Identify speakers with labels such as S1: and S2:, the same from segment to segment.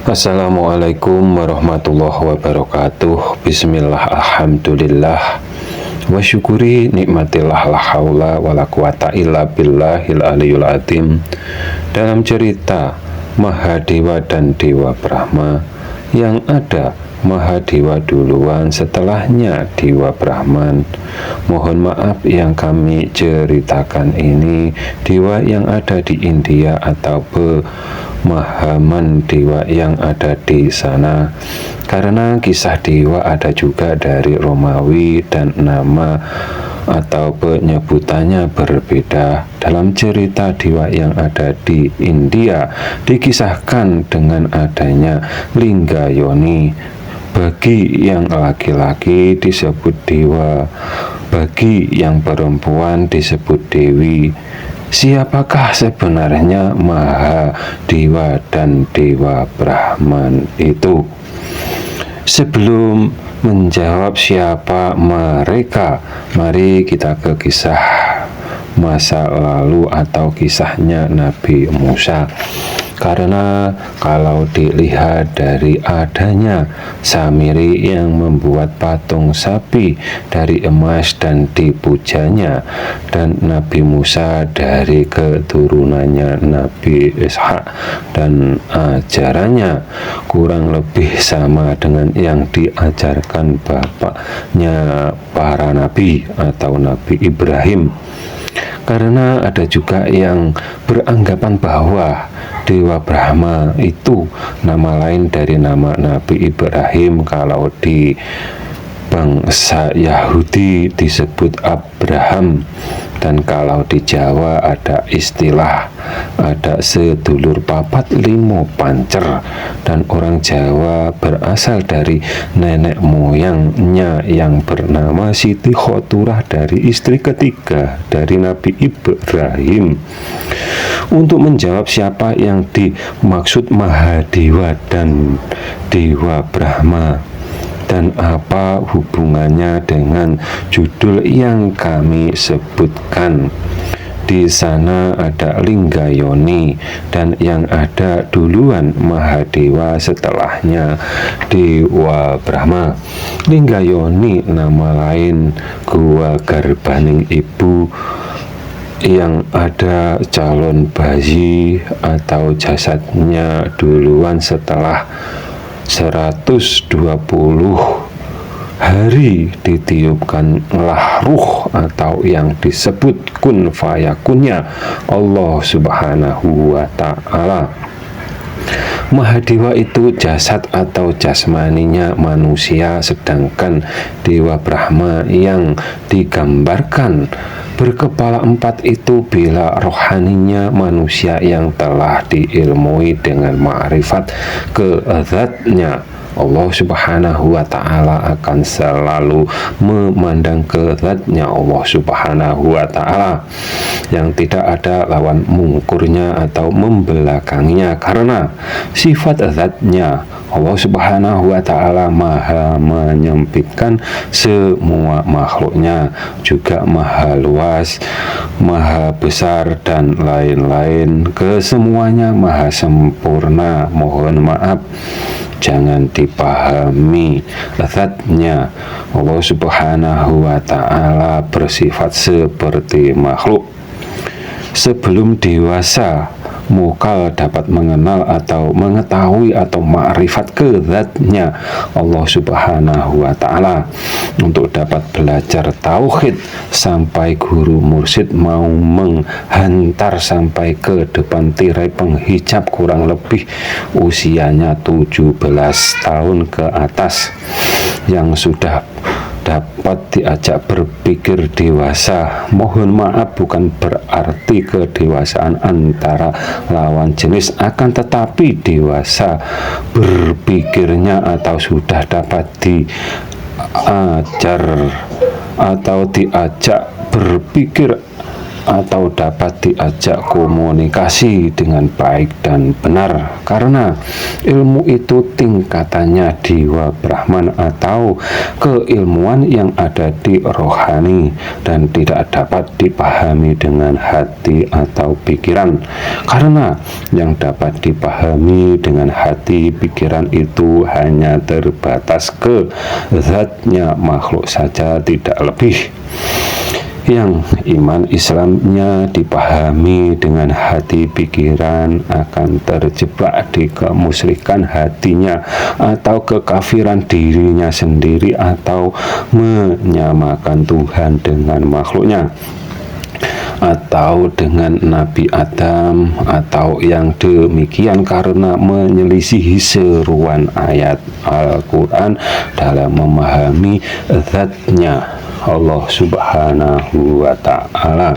S1: Assalamualaikum warahmatullahi wabarakatuh. Bismillah, alhamdulillah, wa syukuri nikmatillah, la haula wa la quwata illa billahil aliyul azim. Dalam cerita Mahadewa dan Dewa Brahma, yang ada Mahadewa duluan, setelahnya Dewa Brahman. Mohon maaf yang kami ceritakan ini dewa yang ada di India atau pemahaman dewa yang ada di sana, karena kisah dewa ada juga dari Romawi dan nama atau penyebutannya berbeda. Dalam cerita dewa yang ada di India dikisahkan dengan adanya lingga yoni. Bagi yang laki-laki disebut dewa, bagi yang perempuan disebut dewi. Siapakah sebenarnya Mahadewa dan Dewa Brahman itu? Sebelum menjawab siapa mereka, mari kita ke kisah masa lalu atau kisahnya Nabi Musa. Karena kalau dilihat dari adanya Samiri yang membuat patung sapi dari emas dan dipujanya, dan Nabi Musa dari keturunannya Nabi Ishak dan ajarannya kurang lebih sama dengan yang diajarkan bapaknya para nabi atau Nabi Ibrahim. Karena ada juga yang beranggapan bahwa Dewa Brahma itu nama lain dari nama Nabi Ibrahim. Kalau di bangsa Yahudi disebut Abraham, dan kalau di Jawa ada istilah ada sedulur papat limo pancer, dan orang Jawa berasal dari nenek moyangnya yang bernama Siti Khoturah dari istri ketiga dari Nabi Ibrahim. Untuk menjawab siapa yang dimaksud Mahadewa dan Dewa Brahma, dan apa hubungannya dengan judul yang kami sebutkan. Di sana ada lingga yoni, dan yang ada duluan Mahadewa, setelahnya Dewa Brahma. Lingga yoni nama lain gua garbaning ibu, yang ada calon bayi atau jasadnya duluan setelah 120 hari ditiupkan ruh atau yang disebut kun fayakunnya Allah Subhanahu wa ta'ala. Mahadewa itu jasad atau jasmaninya manusia, sedangkan Dewa Brahma yang digambarkan berkepala 4 itu bila rohaninya manusia yang telah diilmui dengan ma'rifat ke-zatnya. Allah Subhanahu wa ta'ala akan selalu memandang ke zatnya Allah Subhanahu wa ta'ala yang tidak ada lawan mungkurnya atau membelakanginya, karena sifat zatnya Allah Subhanahu wa ta'ala maha menyempitkan semua makhluknya, juga maha luas, maha besar, dan lain-lain. Kesemuanya maha sempurna. Mohon maaf, jangan dipahami zatnya Allah Subhanahu wa ta'ala bersifat seperti makhluk. Sebelum dewasa, mukal dapat mengenal atau mengetahui atau ma'rifat ke zatnya Allah Subhanahu wa ta'ala. Untuk dapat belajar tauhid sampai guru mursyid mau menghantar sampai ke depan tirai penghijab, kurang lebih usianya 17 tahun ke atas, yang sudah dapat diajak berpikir dewasa. Mohon maaf, bukan berarti kedewasaan antara lawan jenis, akan tetapi dewasa berpikirnya atau sudah dapat diajar atau diajak berpikir atau dapat diajak komunikasi dengan baik dan benar, karena ilmu itu tingkatannya Dewa Brahman atau keilmuan yang ada di rohani dan tidak dapat dipahami dengan hati atau pikiran, karena yang dapat dipahami dengan hati pikiran itu hanya terbatas ke zatnya makhluk saja, tidak lebih. Yang iman Islamnya dipahami dengan hati pikiran akan terjebak di kemusyrikan hatinya atau kekafiran dirinya sendiri atau menyamakan Tuhan dengan makhluknya atau dengan Nabi Adam, atau yang demikian karena menyelisihi seruan ayat Al-Quran dalam memahami zatnya Allah Subhanahu wa Ta'ala.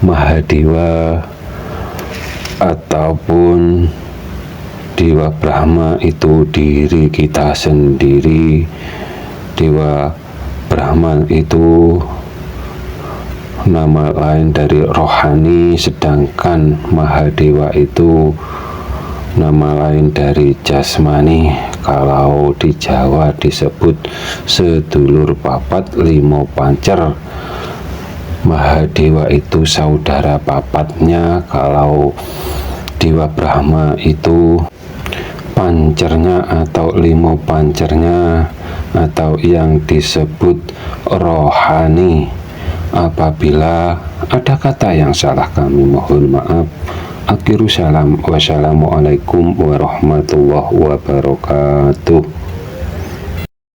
S1: Mahadewa ataupun Dewa Brahma itu diri kita sendiri. Dewa Brahman itu nama lain dari rohani, sedangkan Mahadewa itu nama lain dari jasmani. Kalau di Jawa disebut sedulur papat limo pancer. Mahadewa itu saudara papatnya. Kalau Dewa Brahma itu pancernya atau limo pancernya, atau yang disebut rohani. Apabila ada kata yang salah, kami mohon maaf. Akhiru salam. Wassalamualaikum warahmatullahi wabarakatuh.